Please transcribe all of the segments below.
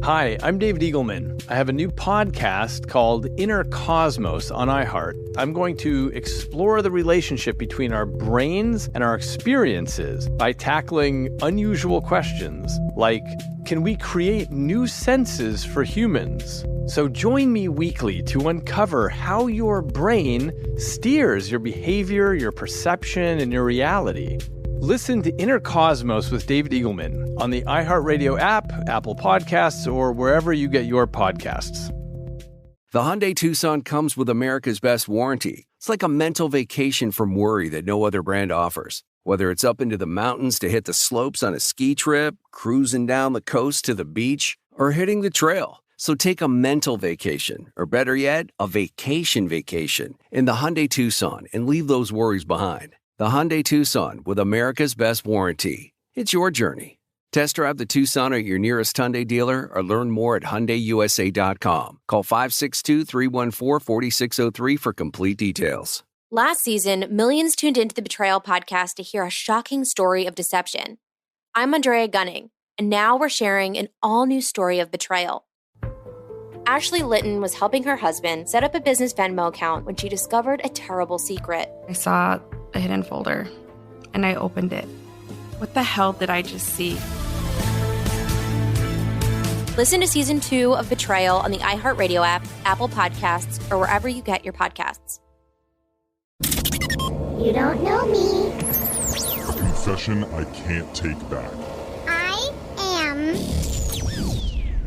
Hi, I'm David Eagleman. I have a new podcast called Inner Cosmos on iHeart. I'm going to explore the relationship between our brains and our experiences by tackling unusual questions like, can we create new senses for humans? So join me weekly to uncover how your brain steers your behavior, your perception, and your reality. Listen to Inner Cosmos with David Eagleman on the iHeartRadio app, Apple Podcasts, or wherever you get your podcasts. The Hyundai Tucson comes with America's Best Warranty. It's like a mental vacation from worry that no other brand offers. Whether it's up into the mountains to hit the slopes on a ski trip, cruising down the coast to the beach, or hitting the trail. So take a mental vacation, or better yet, a vacation in the Hyundai Tucson and leave those worries behind. The Hyundai Tucson with America's Best Warranty. It's your journey. Test drive the Tucson at your nearest Hyundai dealer or learn more at HyundaiUSA.com. Call 562-314-4603 for complete details. Last season, millions tuned into the Betrayal podcast to hear a shocking story of deception. I'm Andrea Gunning, and now we're sharing an all-new story of betrayal. Ashley Litton was helping her husband set up a business Venmo account when she discovered a terrible secret. I saw a hidden folder, and I opened it. What the hell did I just see? Listen to Season 2 of Betrayal on the iHeartRadio app, Apple Podcasts, or wherever you get your podcasts. You don't know me. A confession I can't take back. I am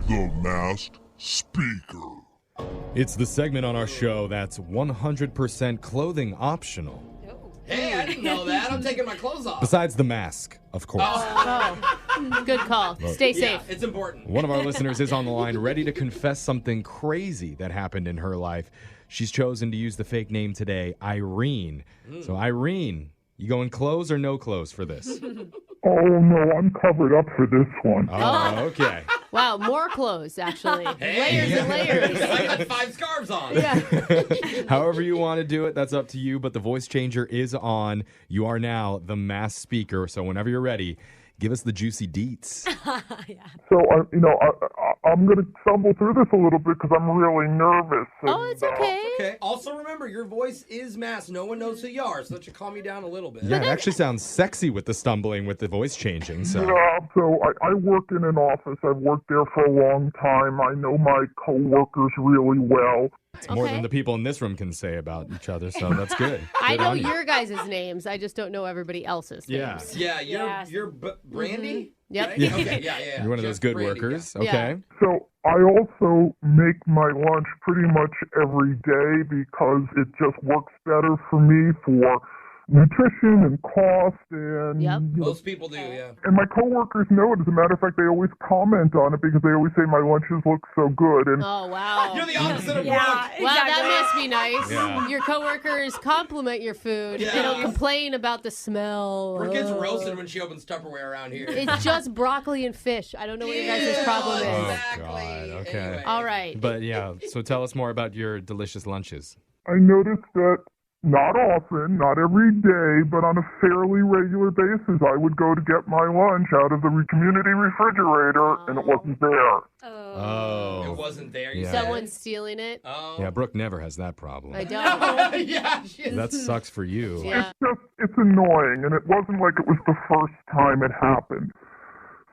The Masked Speaker. It's the segment on our show that's 100% clothing optional. Hey, I didn't know that. I'm taking my clothes off. Besides the mask, of course. Oh, good call. Stay safe. Yeah, it's important. One of our listeners is on the line ready to confess something crazy that happened in her life. She's chosen to use the fake name today, Irene. So, Irene, you going clothes or no clothes for this? Oh, no, I'm covered up for this one. Oh, okay. Wow, more clothes, actually. Hey. Layers and layers. I got 5 scarves on. Yeah. However you want to do it, that's up to you, but the voice changer is on. You are now the masked speaker, so whenever you're ready, give us the juicy deets. So, I'm going to stumble through this a little bit because I'm really nervous. Oh, it's okay. Okay. Also, remember, your voice is masked. No one knows who you are, so that should calm you down a little bit. Yeah, it actually sounds sexy with the stumbling, with the voice changing. So. Yeah, so I work in an office. I've worked there for a long time. I know my coworkers really well. It's more than the people in this room can say about each other, so that's good. I Good know on you. your guys' names. I just don't know everybody else's Yeah. names. Yeah, you're Brandy? Yep. Right? Yeah. Okay, yeah. You're one of those good Brandy, workers. yeah. Okay. So I also make my lunch pretty much every day because it just works better for me for nutrition and cost and Yep. Most people do, yeah. and my coworkers know it. As a matter of fact, they always comment on it because they always say my lunches look so good. And Oh, wow. You're the opposite of Brooke. Wow, that must be nice. Yeah. Your coworkers compliment your food. Yeah. They don't complain about the smell. Brooke gets Ugh. roasted when she opens Tupperware around here. It's just broccoli and fish. I don't know what your guys' problem is. Exactly. God, okay. Anyway. All right. But yeah, so tell us more about your delicious lunches. I noticed that not often, not every day, but on a fairly regular basis, I would go to get my lunch out of the community refrigerator, and it wasn't there. Oh. It wasn't there, you Yeah. said? Someone's stealing it. Oh. Yeah, Brooke never has that problem. I don't. Yeah, she is. That sucks for you. Yeah. It's annoying, and it wasn't like it was the first time it happened.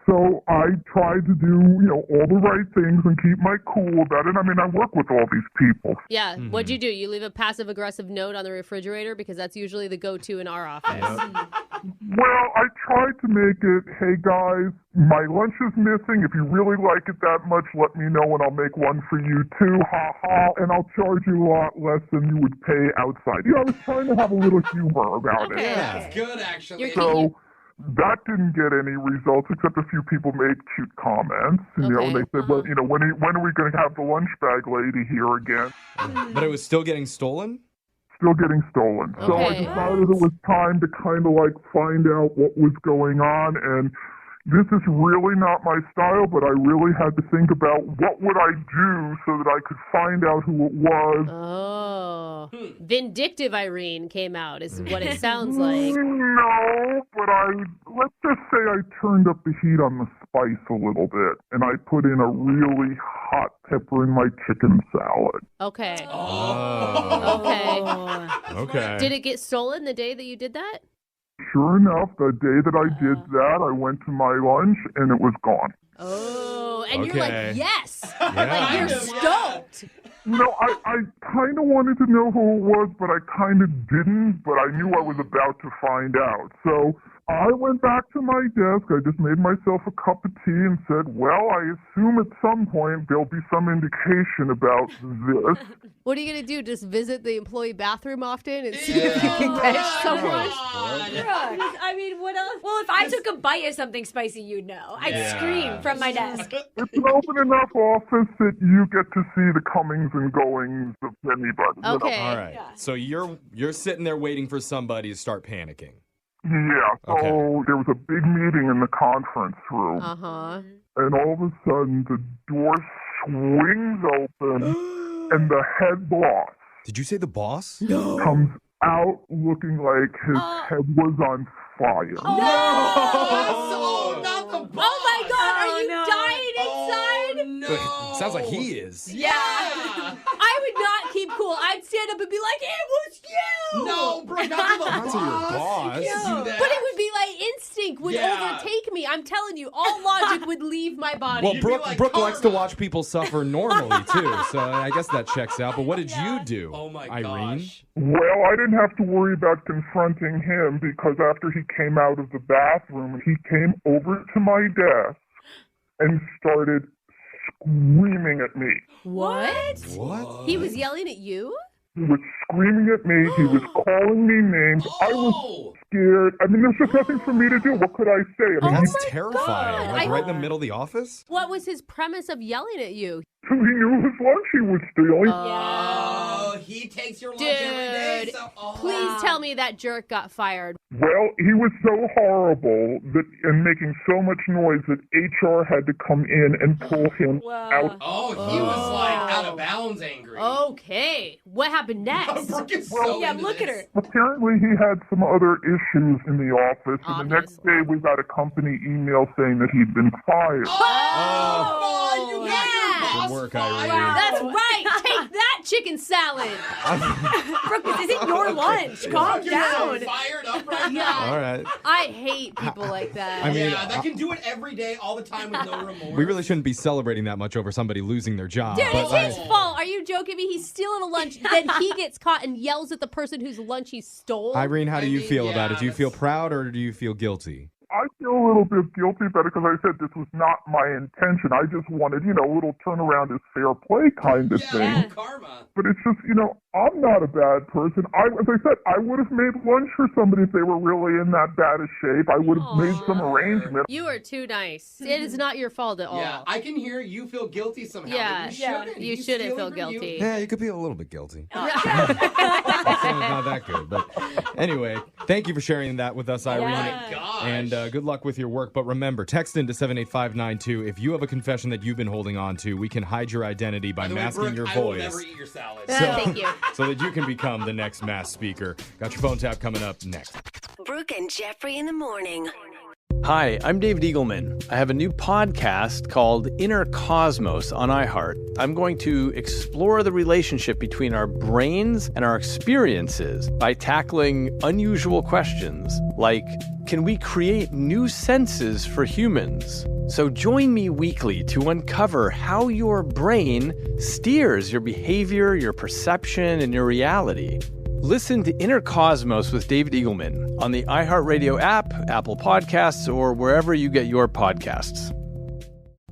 So I tried to do, all the right things and keep my cool about it. I mean, I work with all these people. Yeah. What'd you do? You leave a passive aggressive note on the refrigerator because that's usually the go-to in our office. Well, I tried to make it, hey guys, my lunch is missing. If you really like it that much, let me know and I'll make one for you too. Ha ha. And I'll charge you a lot less than you would pay outside. I was trying to have a little humor about it. Okay. That's good, actually. You're So that didn't get any results, except a few people made cute comments. And, Okay. they said, well, when are we going to have the lunch bag lady here again? But it was still getting stolen? Still getting stolen. So I Okay. decided it was time to kind of find out what was going on. And this is really not my style, but I really had to think about what would I do so that I could find out who it was. Oh. Vindictive Irene came out, is what it sounds like. No, but let's just say I turned up the heat on the spice a little bit, and I put in a really hot pepper in my chicken salad. Okay. Okay. Did it get stolen the day that you did that? Sure enough, the day that I did that, I went to my lunch, and it was gone. Oh, and you're Okay. like, yes! Yeah. Like, you're stoked! No, I kind of wanted to know who it was, but I kind of didn't, but I knew I was about to find out. So I went back to my desk, I just made myself a cup of tea and said, well, I assume at some point there'll be some indication about this. What are you going to do? Just visit the employee bathroom often and see if you can catch someone? I mean, what else? Well, if I took a bite of something spicy, you'd know. I'd scream from my desk. It's an open enough office that you get to see the comings and goings of anybody. Okay. All right. So you're sitting there waiting for somebody to start panicking. Yeah, so there was a big meeting in the conference room. Uh-huh. And all of a sudden, the door swings open, and the head boss Did you say the boss? comes out looking like his head was on fire. Oh, not the boss. Oh my God, are you dying inside? No. Sounds like he is. Yeah. I would not keep cool. I'd stand up and be like, it was you! No, bro, not to the Not to your boss. You can't do that. But it would be like instinct would overtake me. I'm telling you, all logic would leave my body. Well, You'd be Brooke, like Brooke likes to karma. watch people suffer normally, too. So I guess that checks out. But what did you do, Oh my Irene? gosh. Well, I didn't have to worry about confronting him because after he came out of the bathroom, he came over to my desk and started screaming at me. What? What? He was yelling at you? He was screaming at me. He was calling me names. I was scared. I mean, there's just nothing for me to do. What could I say? I mean, That's my terrifying. God. Like right in the middle of the office? What was his premise of yelling at you? he knew his lunch he was stealing. Oh, he takes your lunch every day. Dude, So, please tell me that jerk got fired. Well, he was so horrible and making so much noise that HR had to come in and pull him out. Oh, he was like out of bounds angry. Okay. What happened next? Brooke is so into look at this. her. Apparently, he had some other issues in the office, and the next day we got a company email saying that he'd been fired. Oh, you got your boss Good work, fired. Irene. That's right. Take that chicken salad. Brooke, this isn't your lunch. Calm You're so down. fired up right Yeah. now. All right. I hate people like that. I mean, Yeah, that can do it every day, all the time with no remorse. We really shouldn't be celebrating that much over somebody losing their job. Dude, but it's his fault. Are you joking me? He's stealing a lunch. Then he gets caught and yells at the person whose lunch he stole. Irene, how do you feel yeah, about it? Do you feel that's- proud or do you feel guilty? I feel a little bit guilty about it because I said this was not my intention. I just wanted, a little turnaround is fair play kind of thing. Yeah, karma. But it's just, I'm not a bad person. As I said, I would have made lunch for somebody if they were really in that bad a shape. I would have made some arrangement. You are too nice. It is not your fault at all. Yeah, I can hear you feel guilty somehow. Yeah. but you shouldn't. You He's shouldn't stealing feel from you. guilty. Yeah, you could be a little bit guilty. It's not that good. But anyway, thank you for sharing that with us, Irene. Gosh. And good luck with your work. But remember, text into 78592 if you have a confession that you've been holding on to. We can hide your identity by By the way, masking Brooke, your I will voice. never eat your salad. Thank you. So that you can become the next mass speaker. Got your phone tap coming up next. Brooke and Jeffrey in the morning. Hi, I'm David Eagleman. I have a new podcast called Inner Cosmos on iHeart. I'm going to explore the relationship between our brains and our experiences by tackling unusual questions like, can we create new senses for humans? So join me weekly to uncover how your brain steers your behavior, your perception, and your reality. Listen to Inner Cosmos with David Eagleman on the iHeartRadio app, Apple Podcasts, or wherever you get your podcasts.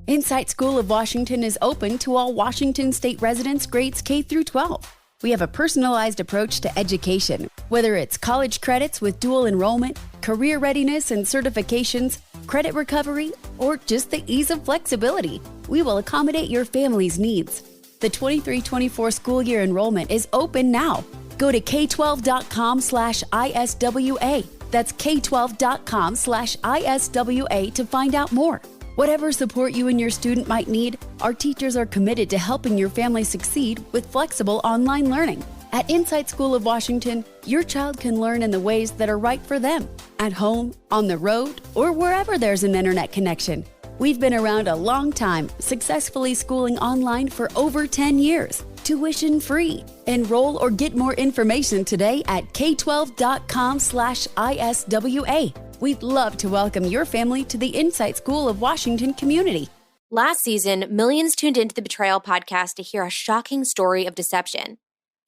Insight School of Washington is open to all Washington State residents grades K through 12. We have a personalized approach to education, whether it's college credits with dual enrollment, career readiness and certifications, credit recovery, or just the ease of flexibility. We will accommodate your family's needs. The 23-24 school year enrollment is open now. Go to k12.com/ISWA. That's k12.com/ISWA to find out more. Whatever support you and your student might need, our teachers are committed to helping your family succeed with flexible online learning. At Insight School of Washington, your child can learn in the ways that are right for them, at home, on the road, or wherever there's an internet connection. We've been around a long time, successfully schooling online for over 10 years, tuition free. Enroll or get more information today at k12.com/ISWA. We'd love to welcome your family to the Insight School of Washington community. Last season, millions tuned into the Betrayal podcast to hear a shocking story of deception.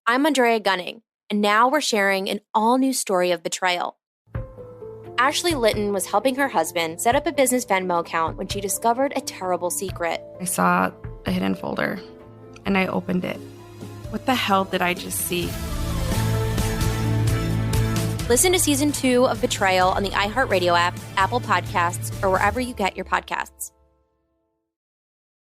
I'm Andrea Gunning, and now we're sharing an all-new story of betrayal. Ashley Litton was helping her husband set up a business Venmo account when she discovered a terrible secret. I saw a hidden folder, and I opened it. What the hell did I just see? Listen to Season 2 of Betrayal on the iHeartRadio app, Apple Podcasts, or wherever you get your podcasts.